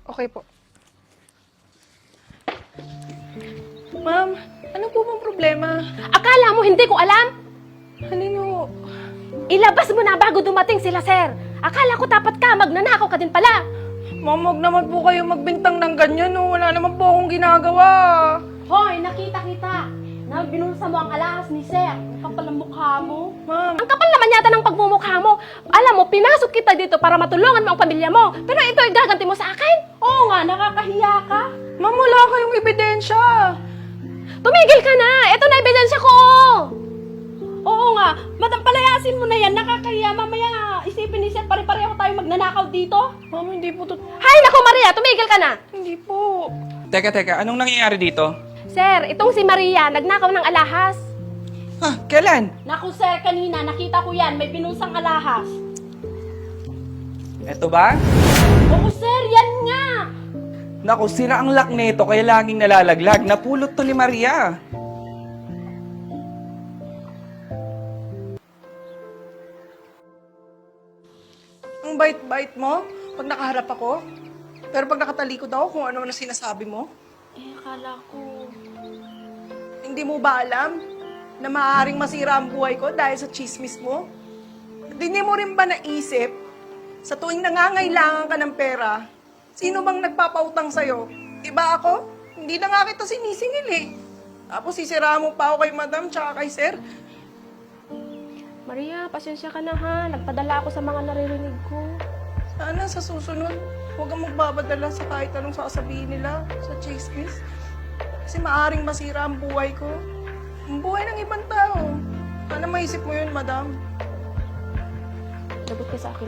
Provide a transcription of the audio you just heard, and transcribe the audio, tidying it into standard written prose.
Okay po. Ma'am, ano po bang problema? Akala mo hindi ko alam? Halino, Ilabas mo na bago dumating sila, sir. Akala ko tapat ka, magnanakaw ka din pala. ma'am, huwag naman po kayo magbintang ng ganyan, no? Wala naman po akong ginagawa. Hoy, nakita kita na binulsa mo ang alahas ni sir. Ang kapal ng mukha mo. Ma'am, Ang kapal naman yata ng pagmumukha mo. Alam mo, pinasok kita dito para matulungan mo ang pamilya mo. Pero ito ay gaganti mo sa akin? Oo nga, nakakahiya ka. ma'am, wala kayong ebidensya. Tumigil ka na! Ito na ebidensya ko! Oo nga, madam, palayasin mo na yan. Nakakahiya. Mamaya isipin ni sir, pare-pareho tayo magnanakaw dito. Ma'am, hindi po to... Hay nako, Maria! Tumigil ka na! Hindi po. Teka, anong nangyayari dito? Sir, itong si Maria, nagnakaw ng alahas. Ha? Kailan? Naku, sir, kanina, nakita ko yan. May binulsang alahas. Eto ba? Oo, sir, yan nga. Naku, sira ang lock nito kaya laging nalalaglag. Napulot to ni Maria. Ang bait-bait mo pag nakaharap ako. Pero pag nakatalikod ako kung ano na sinasabi mo, Akala ko... hindi mo ba alam na maaaring masira ang buhay ko dahil sa chismis mo? At hindi mo rin ba naisip, sa tuwing nangangailangan ka ng pera, sino bang nagpapautang sa'yo? Diba ako? Hindi na nga kita sinisingil eh. Tapos sisiraan mo pa ako kay madam tsaka kay sir. Maria, pasensya ka na ha. Nagpadala ako sa mga naririnig ko. Sana sa susunod, huwag kang magbabadala sa kahit anong sasabihin nila sa chismis. Kasi maaring masira ang buhay ko. Ang buhay ng ibang tao. Sana maisip mo yun, madam. Lagot ka sa akin.